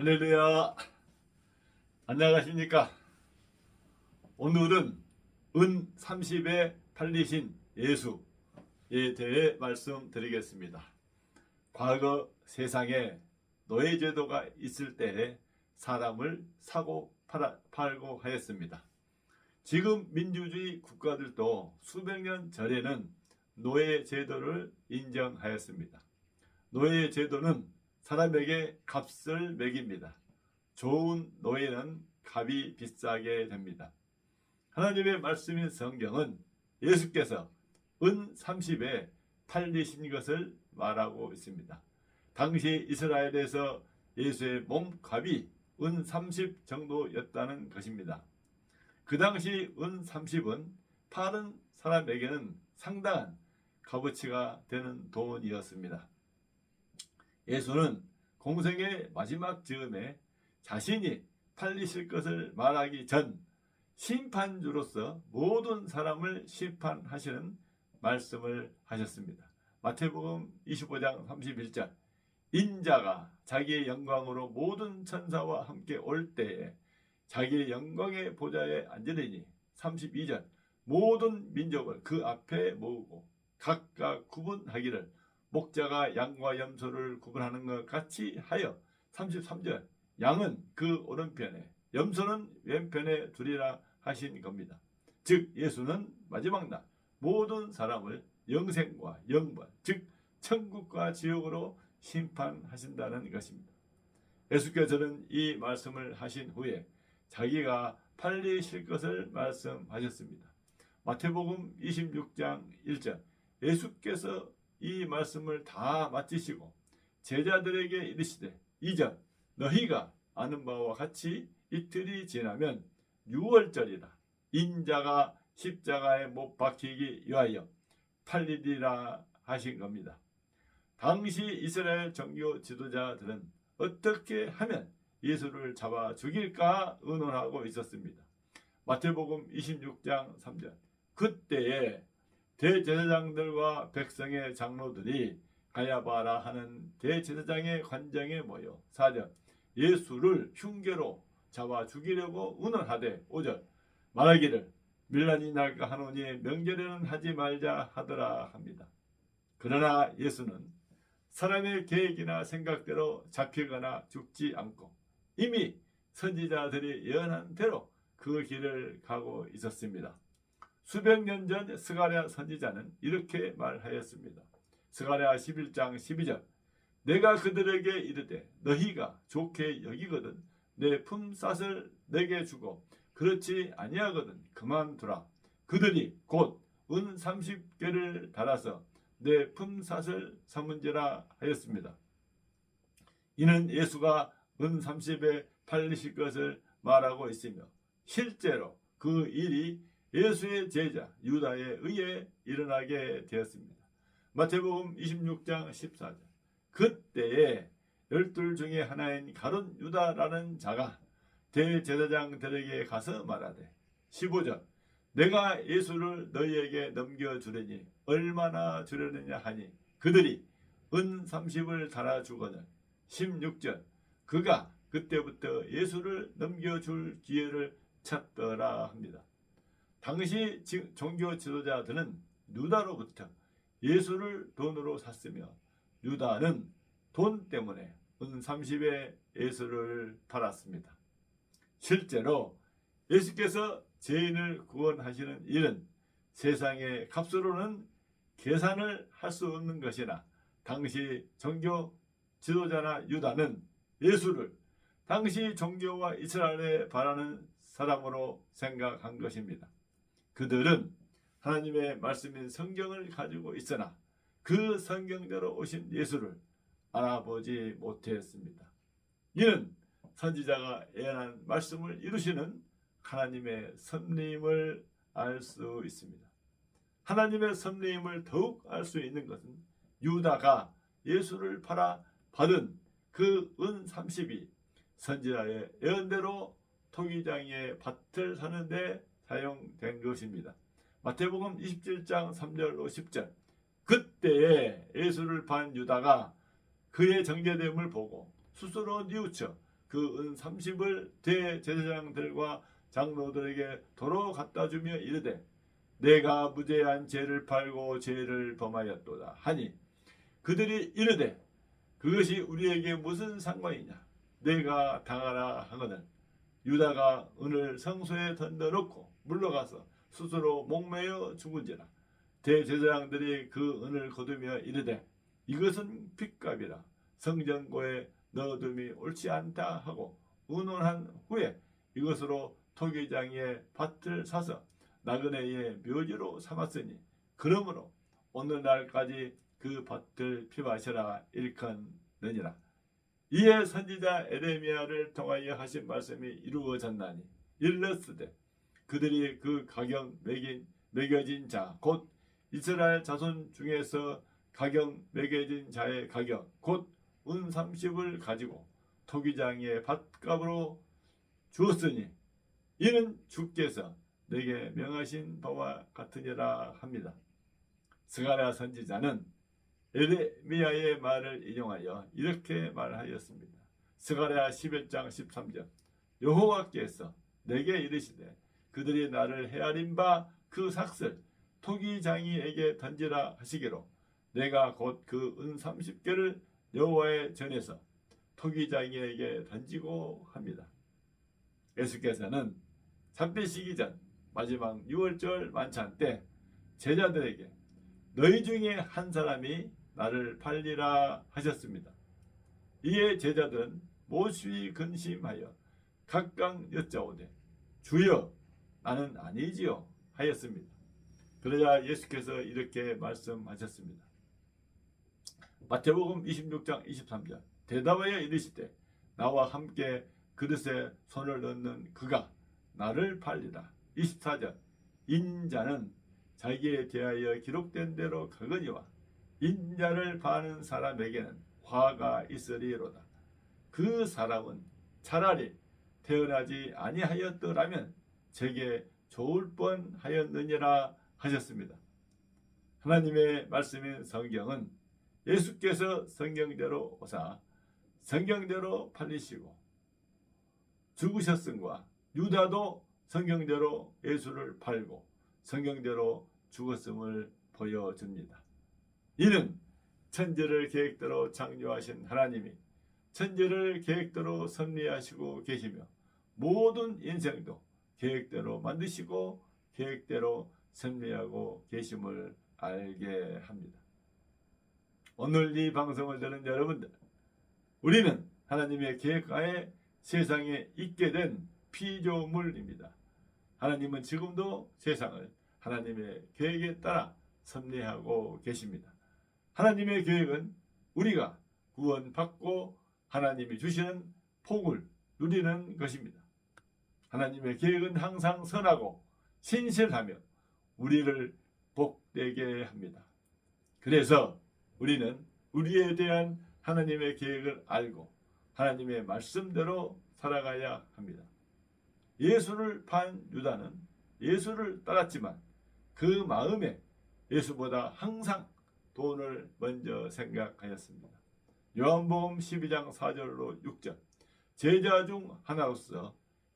할렐루야. 안녕하십니까? 오늘은 은 30에 팔리신 예수에 대해 말씀드리겠습니다. 과거 세상에 노예제도가 있을 때에 사람을 사고 팔고 하였습니다. 지금 민주주의 국가들도 수백 년 전에는 노예제도를 인정하였습니다. 노예제도는 사람에게 값을 매깁니다. 좋은 노예는 값이 비싸게 됩니다. 하나님의 말씀인 성경은 예수께서 은 30에 팔리신 것을 말하고 있습니다. 당시 이스라엘에서 예수의 몸값이 은 30 정도였다는 것입니다. 그 당시 은 30은 파는 사람에게는 상당한 값어치가 되는 돈이었습니다. 예수는 공생의 마지막 즈음에 자신이 팔리실 것을 말하기 전 심판주로서 모든 사람을 심판하시는 말씀을 하셨습니다. 마태복음 25장 31절 인자가 자기의 영광으로 모든 천사와 함께 올 때에 자기의 영광의 보좌에 앉으리니 32절 모든 민족을 그 앞에 모으고 각각 구분하기를 목자가 양과 염소를 구분하는 것 같이 하여 33절 양은 그 오른편에 염소는 왼편에 두리라 하신 겁니다. 즉 예수는 마지막 날 모든 사람을 영생과 영벌 즉 천국과 지옥으로 심판하신다는 것입니다. 예수께서는 이 말씀을 하신 후에 자기가 팔리실 것을 말씀하셨습니다. 마태복음 26장 1절 예수께서 이 말씀을 다 마치시고 제자들에게 이르시되 이전 너희가 아는 바와 같이 이틀이 지나면 유월절이라 인자가 십자가에 못 박히기 위하여 팔리리라 하신 겁니다. 당시 이스라엘 종교 지도자들은 어떻게 하면 예수를 잡아 죽일까 의논하고 있었습니다. 마태복음 26장 3절 그때에 대제사장들과 백성의 장로들이 가야바라 하는 대제사장의 관장에 모여 4절 예수를 흉계로 잡아 죽이려고 의논하되 5절 말하기를 밀란이 날까 하노니 명절에는 하지 말자 하더라 합니다. 그러나 예수는 사람의 계획이나 생각대로 잡히거나 죽지 않고 이미 선지자들이 예언한 대로 그 길을 가고 있었습니다. 수백 년 전 스가랴 선지자는 이렇게 말하였습니다. 스가랴 11장 12절 내가 그들에게 이르되 너희가 좋게 여기거든 내 품삯을 내게 주고 그렇지 아니하거든 그만두라. 그들이 곧 은 30개를 달아서 내 품삯을 삼은지라 하였습니다. 이는 예수가 은 30에 팔리실 것을 말하고 있으며 실제로 그 일이 예수의 제자 유다에 의해 일어나게 되었습니다. 마태복음 26장 14절 그때에 12 중에 하나인 가룟 유다라는 자가 대제사장들에게 가서 말하되 15절 내가 예수를 너희에게 넘겨주려니 얼마나 주려느냐 하니 그들이 은 30을 달아주거늘 16절 그가 그때부터 예수를 넘겨줄 기회를 찾더라 합니다. 당시 종교 지도자들은 유다로부터 예수를 돈으로 샀으며 유다는 돈 때문에 은 30에 예수를 팔았습니다. 실제로 예수께서 죄인을 구원하시는 일은 세상의 값으로는 계산을 할 수 없는 것이나 당시 종교 지도자나 유다는 예수를 당시 종교와 이스라엘에 바라는 사람으로 생각한 것입니다. 그들은 하나님의 말씀인 성경을 가지고 있으나 그 성경대로 오신 예수를 알아보지 못했습니다. 이는 선지자가 예언한 말씀을 이루시는 하나님의 섭리임을 알 수 있습니다. 하나님의 섭리임을 더욱 알 수 있는 것은 유다가 예수를 팔아 받은 그 은 30이 선지자의 예언대로 토기장의 밭을 사는데 사용된 것입니다. 마태복음 27장 3절로 10절 그때에 예수를 판 유다가 그의 정죄됨을 보고 스스로 뉘우쳐 그 은 30을 대제사장들과 장로들에게 도로 갖다 주며 이르되 내가 무죄한 죄를 팔고 죄를 범하였도다 하니 그들이 이르되 그것이 우리에게 무슨 상관이냐 내가 당하라 하거늘 유다가 은을 성소에 던져놓고 물러가서 스스로 목매어 죽은지라 대제사장들이 그 은을 거두며 이르되 이것은 핏값이라 성전고에 넣어둠이 옳지 않다 하고 의논한 후에 이것으로 토기장의 밭을 사서 나그네의 묘지로 삼았으니 그러므로 오늘날까지 그 밭을 피마시라 일컫느니라. 이에 선지자 에레미야를 통하여 하신 말씀이 이루어졌나니 일렀으되 그들이 그 가격 매겨진 자 곧 이스라엘 자손 중에서 가격 매겨진 자의 가격 곧 은 30을 가지고 토기장의 밭값으로 주었으니 이는 주께서 내게 명하신 바와 같으니라 합니다. 스가랴 선지자는 에레미야의 말을 인용하여 이렇게 말하였습니다. 스가랴 11장 13절 여호와께서 내게 이르시되 그들이 나를 헤아린 바 그 삭슬 토기장이에게 던지라 하시기로 내가 곧 그 은 30개를 여호와의 전에서 토기장이에게 던지고 합니다. 예수께서는 잡히시기 전 마지막 6월절 만찬 때 제자들에게 너희 중에 한 사람이 나를 팔리라 하셨습니다. 이에 제자들은 모시 근심하여 각각 여짜오되 주여 나는 아니지요 하였습니다. 그러자 예수께서 이렇게 말씀하셨습니다. 마태복음 26장 23절 대답하여 이르시되 나와 함께 그릇에 손을 넣는 그가 나를 팔리라. 24절 인자는 자기에 대하여 기록된 대로 가거니와 인자를 파는 사람에게는 화가 있으리로다. 그 사람은 차라리 태어나지 아니하였더라면 제게 좋을 뻔하였느니라 하셨습니다. 하나님의 말씀인 성경은 예수께서 성경대로 오사 성경대로 팔리시고 죽으셨음과 유다도 성경대로 예수를 팔고 성경대로 죽었음을 보여줍니다. 이는 천지를 계획대로 창조하신 하나님이 천지를 계획대로 섭리하시고 계시며 모든 인생도 계획대로 만드시고 계획대로 섭리하고 계심을 알게 합니다. 오늘 이 방송을 듣는 여러분들, 우리는 하나님의 계획하에 세상에 있게 된 피조물입니다. 하나님은 지금도 세상을 하나님의 계획에 따라 섭리하고 계십니다. 하나님의 계획은 우리가 구원받고 하나님이 주시는 복을 누리는 것입니다. 하나님의 계획은 항상 선하고 신실하며 우리를 복되게 합니다. 그래서 우리는 우리에 대한 하나님의 계획을 알고 하나님의 말씀대로 살아가야 합니다. 예수를 판 유다는 예수를 따랐지만 그 마음에 예수보다 항상 돈을 먼저 생각하였습니다. 요한복음 12장 4절로 6절 제자 중 하나로서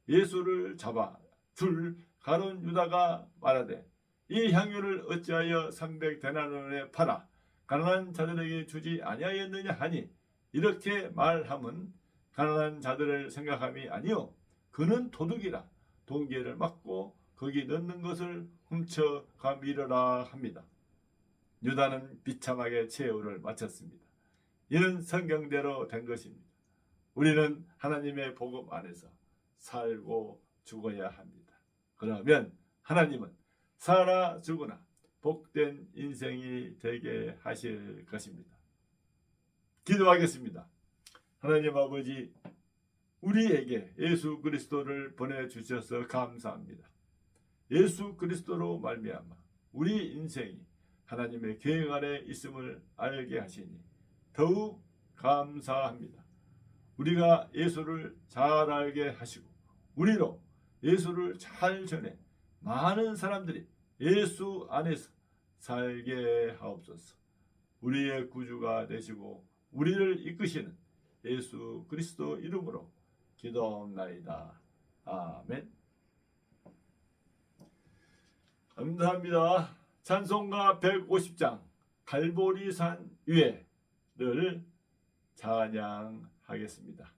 예수를 잡아 줄 가룟 유다가 말하되 이 향유를 어찌하여 300데나리온에 팔아 가난한 자들에게 주지 아니하였느냐 하니 이렇게 말함은 가난한 자들을 생각함이 아니요 그는 도둑이라 동계를 막고 거기 넣는 것을 훔쳐가미르라 합니다. 유다는 비참하게 최후를 마쳤습니다. 이는 성경대로 된 것입니다. 우리는 하나님의 복음 안에서 살고 죽어야 합니다. 그러면 하나님은 살아 죽으나 복된 인생이 되게 하실 것입니다. 기도하겠습니다. 하나님 아버지, 우리에게 예수 그리스도를 보내주셔서 감사합니다. 예수 그리스도로 말미암아 우리 인생이 하나님의 계획 아래 있음을 알게 하시니 더욱 감사합니다. 우리가 예수를 잘 알게 하시고 우리로 예수를 잘 전해 많은 사람들이 예수 안에서 살게 하옵소서. 우리의 구주가 되시고 우리를 이끄시는 예수 그리스도 이름으로 기도하옵나이다. 아멘. 감사합니다. 찬송가 150장 갈보리산 위에를 찬양하겠습니다.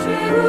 최고